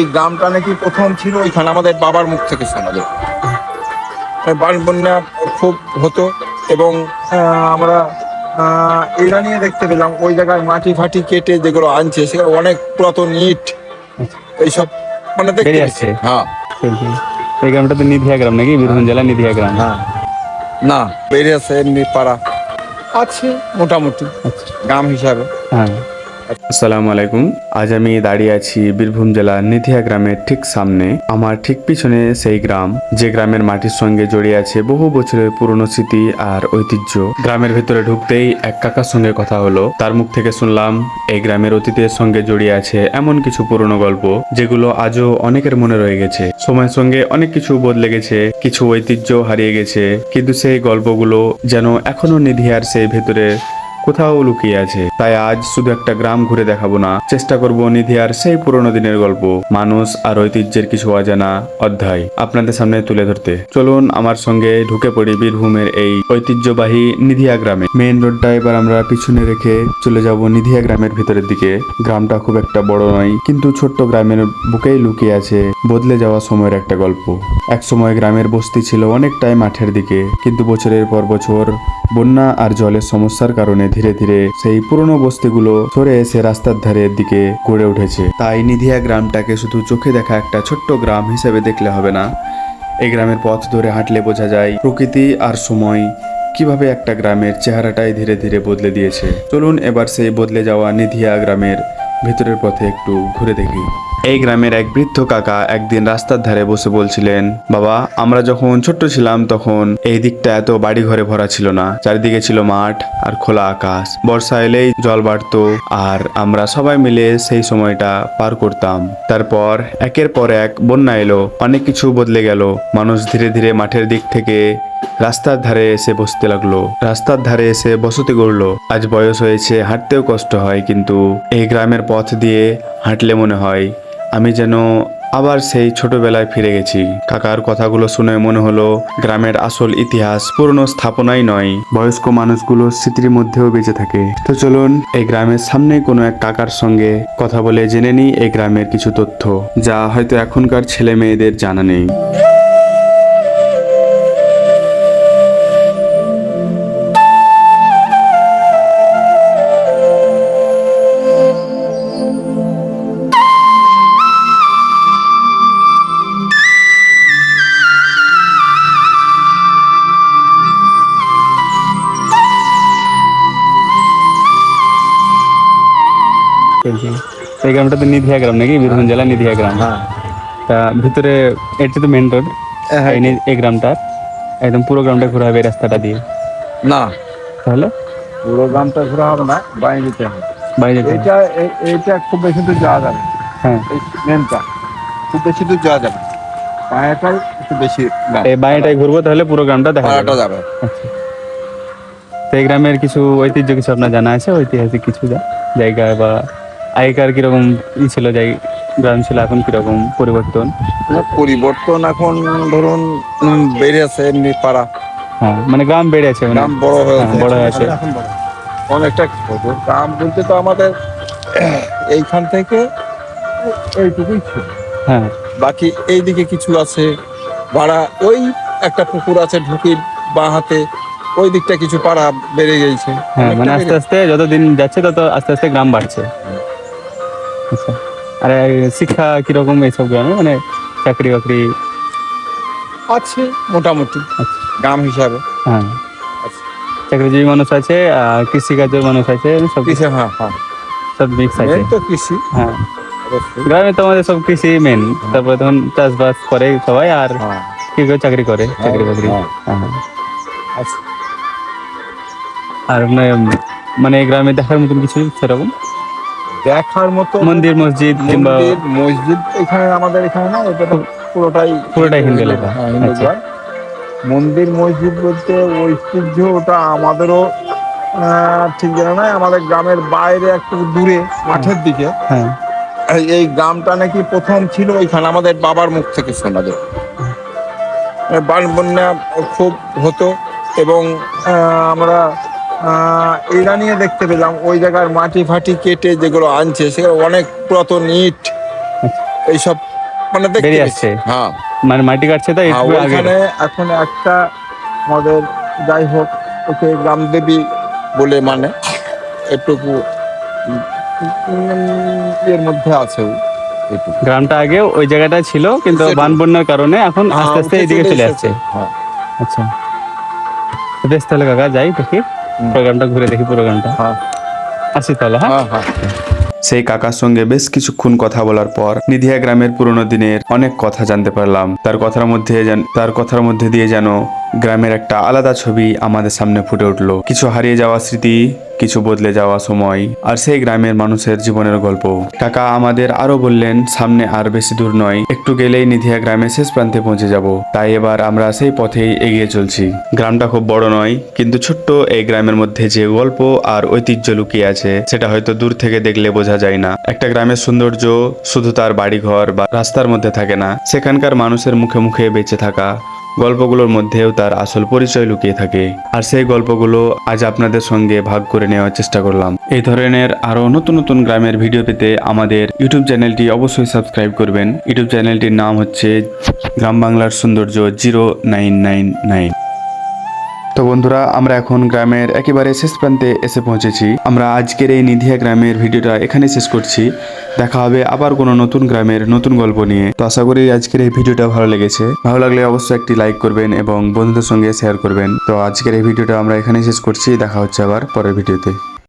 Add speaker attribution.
Speaker 1: এই গ্রামটা নাকি প্রথম ছিল ওইখানে আমাদের বাবার মুখ থেকে শোনা যায়। বান বন্যা খুব হতো এবং আমরা এটা নিয়ে দেখতে পেলাম ওই জায়গায় মাটি ফাটি কেটে যেগুলো আনছে সেগুলো অনেক পুরাতন ইট এইসব মানে দেখতে
Speaker 2: বেরিয়ে
Speaker 1: পেয়েছি।
Speaker 2: আসছে।
Speaker 1: হ্যাঁ
Speaker 2: এই গ্রামটা তো নিধিয়া গ্রাম নাকি, বীরভূম জেলার নিধিয়া গ্রাম।
Speaker 1: হ্যাঁ, না বেরিয়ে আছে এমনি পাড়া আছে মোটামুটি
Speaker 2: আচ্ছা,
Speaker 1: গ্রাম হিসাবে।
Speaker 2: হ্যাঁ। আসসালামু আলাইকুম। আজ আমি দাঁড়িয়ে আছি বীরভূম জেলার নিধিয়া গ্রামের ঠিক সামনে। আমার ঠিক পিছনে সেই গ্রাম, যে গ্রামের মাটির সঙ্গে জড়িয়ে আছে বহু বছরের পুরনো স্মৃতি আর ঐতিহ্য। গ্রামের ভেতরে ঢুকতেই এক কাকার সঙ্গে কথা হলো। তার মুখ থেকে শুনলাম এই গ্রামের অতীতের সঙ্গে জড়িয়ে আছে এমন কিছু পুরনো গল্প যেগুলো আজও অনেকের মনে রয়ে গেছে। সময়ের সঙ্গে অনেক কিছু বদলে গেছে, কিছু ঐতিহ্য হারিয়ে গেছে, কিন্তু সেই গল্পগুলো যেন এখনো নিধিয়ার সেই ভেতরে কোথাও লুকিয়ে আছে। তাই আজ শুধু একটা গ্রাম ঘুরে দেখাবো না, চেষ্টা করব নিধিয়ার সেই পুরনো দিনের গল্প, মানুষ আর ঐতিহ্যের কিছু অজানা অধ্যায় আপনাদের সামনে তুলে ধরতে। চলুন আমার সঙ্গে ঢুকে পড়ি বীরভূমের এই ঐতিহ্যবাহী নিধিয়া গ্রামে। মেইন রোডটা এবার আমরা পিছনে রেখে চলে যাব নিধিয়া গ্রামের ভিতরের দিকে। গ্রামটা খুব একটা বড় নয়, কিন্তু ছোট্ট গ্রামের বুকেই লুকিয়ে আছে বদলে যাওয়া সময়ের একটা গল্প। এক সময় গ্রামের বস্তি ছিল অনেকটাই মাঠের দিকে, কিন্তু বছরের পর বছর বন্যা আর জলের সমস্যার কারণে ধীরে ধীরে সেই পুরনো বস্তিগুলো সরে এসে রাস্তার ধারের দিকে গড়ে উঠেছে। তাই নিধিয়া গ্রামটাকে শুধু চোখে দেখা একটা ছোট্ট গ্রাম হিসেবে দেখলে হবে না। এই গ্রামের পথ ধরে হাঁটলে বোঝা যায় প্রকৃতি আর সময় কিভাবে একটা গ্রামের চেহারাটাই ধীরে ধীরে বদলে দিয়েছে। চলুন এবার সেই বদলে যাওয়া নিধিয়া গ্রামের ভেতরের পথে একটু ঘুরে দেখি। এই গ্রামের এক বৃদ্ধ কাকা একদিন রাস্তার ধারে বসে বলছিলেন, বাবা, আমরা যখন ছোট্ট ছিলাম তখন এই দিকটা এত বাড়ি ঘরে ভরা ছিল না। চারিদিকে ছিল মাঠ আর খোলা আকাশ। বর্ষা এলেই জল বাড়তো আর আমরা সবাই মিলে সেই সময়টা পার করতাম। তারপর একের পর এক বন্যা এলো, অনেক কিছু বদলে গেল। মানুষ ধীরে ধীরে মাঠের দিক থেকে রাস্তার ধারে এসে বসতে লাগলো, রাস্তার ধারে এসে বসতি গড়লো। আজ বয়স হয়েছে, হাঁটতেও কষ্ট হয়, কিন্তু এই গ্রামের পথ দিয়ে হাঁটলে মনে হয় আমি যেন আবার সেই ছোটবেলায় ফিরে গেছি। কাকার কথাগুলো শুনে মনে হলো গ্রামের আসল ইতিহাস পুরনো স্থাপনাই নয়, বয়স্ক মানুষগুলোর স্মৃতির মধ্যেও বেঁচে থাকে। তো চলুন এই গ্রামের সামনে কোনো এক কাকার সঙ্গে কথা বলে জেনে নিই এই গ্রামের কিছু তথ্য, যা হয়তো এখনকার ছেলে মেয়েদের জানা নেই। এই গ্রামটা তো নিধিয়া গ্রাম নাকি, বীরভূম জেলা নিধিয়া গ্রাম।
Speaker 1: হ্যাঁ
Speaker 2: তা ভিতরে এটা তো মেন রোড। এই গ্রামটা একদম পুরো গ্রামটা ঘোরা হবে এই রাস্তাটা দিয়ে।
Speaker 1: না,
Speaker 2: তাহলে
Speaker 1: পুরো গ্রামটা ঘোরা হবে না, বাইরে যেতে হবে।
Speaker 2: বাইরে যেতে হবে।
Speaker 1: এইটা খুব বেশি দূর যাওয়া যাবে।
Speaker 2: হ্যাঁ,
Speaker 1: এই মেনটা খুব বেশি দূর যাওয়া যাবে, পায়াটাই একটু বেশি
Speaker 2: এই বাইরেটাই ঘুরবো, তাহলে পুরো গ্রামটা দেখা যাবে।
Speaker 1: পায়াটা যাবে।
Speaker 2: আচ্ছা, তো এই গ্রামের কিছু ঐতিহ্য কিছু আপনার জানা আছে, ঐতিহাসিক কিছু জায়গা বা আগেকার কিরকম ছিল, গ্রাম ছিল, এখন কিরকম পরিবর্তন?
Speaker 1: পরিবর্তন এখন ধরুন বেড়ে আছে এমনি পাড়া,
Speaker 2: হ্যাঁ, মানে গ্রাম বেড়ে আছে, মানে
Speaker 1: গ্রাম বড় হয়েছে,
Speaker 2: বড় হয়েছে।
Speaker 1: অনেকটা ছোট গ্রাম বলতে তো আমাদের এইখান থেকে এইটুকুই ছিল।
Speaker 2: হ্যাঁ,
Speaker 1: বাকি এইদিকে কিছু আছে পাড়া, ওই একটা পুকুর আছে ঢুকির বাঁ হাতে, ওই দিকটা কিছু পাড়া বেড়ে গেছে।
Speaker 2: হ্যাঁ, মানে আস্তে আস্তে যত দিন যাচ্ছে তত আস্তে আস্তে গ্রাম বাড়ছে। আচ্ছা, আর শিক্ষা কিরকম এইসব গ্রামে, মানে চাকরি বাকরি?
Speaker 1: আছে মোটামুটি
Speaker 2: আচ্ছা,
Speaker 1: গ্রাম হিসাবে।
Speaker 2: হ্যাঁ,
Speaker 1: আছে।
Speaker 2: চাকরিজীবী মানুষ আছে, কৃষিকাজের মানুষ আছে, সব
Speaker 1: কৃষি, হ্যাঁ হ্যাঁ,
Speaker 2: সব মিক্স আছে।
Speaker 1: মেন তো কৃষি
Speaker 2: হ্যাঁ,
Speaker 1: অবশ্যই।
Speaker 2: গ্রামে তো আমাদের সব কৃষি মেন, তারপরে তখন চাষবাস করে সবাই, আর
Speaker 1: হ্যাঁ
Speaker 2: কেউ কেউ চাকরি করে, চাকরি বাকরি।
Speaker 1: হ্যাঁ,
Speaker 2: হ্যাঁ,
Speaker 1: আছে।
Speaker 2: আর মানে এই গ্রামে দেখার মতন কিছু সেরকম
Speaker 1: দেখার মতো
Speaker 2: মন্দির মসজিদ কিংবা
Speaker 1: মন্দির মসজিদ এখানে আমাদের এখানে না, এটা তো পুরোটাই
Speaker 2: হিন্দু এলাকা?
Speaker 1: হ্যাঁ, হিন্দু
Speaker 2: আচ্ছা,
Speaker 1: গ্রাম। মন্দির মসজিদ বলতে ঐতিহ্য ওটা আমাদেরও ঠিক জানা নাই। আমাদের গ্রামের বাইরে একটু দূরে মাঠের দিকে
Speaker 2: হ্যাঁ,
Speaker 1: এই গ্রামটা নাকি প্রথম ছিল ওইখানে আমাদের বাবার মুখ থেকে শোনা যায়। বান বন্যা খুব হতো এবং আমরা এটা নিয়ে দেখতে পেলাম ওই জায়গার মাটি ফাটি কেটে যেগুলো আনছে সেগুলো অনেক পুরাতন ইট এইসব মানে দেখতে
Speaker 2: বেরিয়ে
Speaker 1: পেয়েছি।
Speaker 2: আসছে।
Speaker 1: হ্যাঁ
Speaker 2: মানে মাটি কাটছে তো একটু আগে।
Speaker 1: ওইখানে এখন একটা আমাদের যাই হোক ওকে গ্রামদেবী বলে মানে একটুকু এর মধ্যে আছে ও, এইটুকু।
Speaker 2: গ্রামটা আগে ওই জায়গাটায় ছিল, কিন্তু
Speaker 1: সেটাই।
Speaker 2: বান বন্যার কারণে এখন আস্তে আস্তে
Speaker 1: উঠে
Speaker 2: এইদিকে চলে
Speaker 1: এসেছে।
Speaker 2: আসছে।
Speaker 1: হ্যাঁ
Speaker 2: আচ্ছা, তো বেশ তাহলে কাকা যাই দেখি, প্রোগ্রামটা ঘুরে দেখি প্রোগ্রামটা।
Speaker 1: হ্যাঁ
Speaker 2: আসি তাহলে, হ্যাঁ।
Speaker 1: হ্যাঁ হ্যাঁ
Speaker 2: সেই কাকার সঙ্গে বেশ কিছুক্ষণ কথা বলার পর নিধিয়া গ্রামের পুরনো দিনের অনেক কথা জানতে পারলাম। তার কথার মধ্যে দিয়ে যেন গ্রামের একটা আলাদা ছবি আমাদের সামনে ফুটে উঠলো। কিছু হারিয়ে যাওয়া স্মৃতি, কিছু বদলে যাওয়া সময়, আর সেই গ্রামের মানুষের জীবনের গল্প। কাকা আমাদের আরো বললেন, সামনে আর বেশি দূর নয়, একটু গেলেই নিধিয়া গ্রামের শেষ প্রান্তে পৌঁছে যাব। তাই এবার আমরা সেই পথেই এগিয়ে চলছি। গ্রামটা খুব বড় নয়, কিন্তু ছোট্ট এই গ্রামের মধ্যে যে গল্প আর ঐতিহ্য লুকিয়ে আছে সেটা হয়তো দূর থেকে দেখলে বোঝা যায় না। একটা গ্রামের সৌন্দর্য শুধু তার বাড়িঘর বা রাস্তার মধ্যে থাকে না, সেখানকার মানুষের মুখে মুখে বেঁচে থাকা গল্পগুলোর মধ্যেও তার আসল পরিচয় লুকিয়ে থাকে। আর সেই গল্পগুলো আজ আপনাদের সঙ্গে ভাগ করে নেওয়ার চেষ্টা করলাম। এই ধরনের আরো নতুন নতুন গ্রামের ভিডিও পেতে আমাদের ইউটিউব চ্যানেলটি অবশ্যই সাবস্ক্রাইব করবেন। ইউটিউব চ্যানেলটির নাম হচ্ছে গ্রাম বাংলার সৌন্দর্য 0999। তো বন্ধুরা, আমরা এখন গ্রামের একেবারে শেষ প্রান্তে এসে পৌঁছেছি। আমরা আজকের এই নিধিয়া গ্রামের ভিডিওটা এখানে শেষ করছি। দেখা হবে আবার কোনো নতুন গ্রামের নতুন গল্প নিয়ে। তো আশা করি আজকের এই ভিডিওটা ভালো লেগেছে। ভালো লাগলে অবশ্যই একটি লাইক করবেন এবং বন্ধুদের সঙ্গে শেয়ার করবেন। তো আজকের এই ভিডিওটা আমরা এখানেই শেষ করছি। দেখা হচ্ছে আবার পরের ভিডিওতে।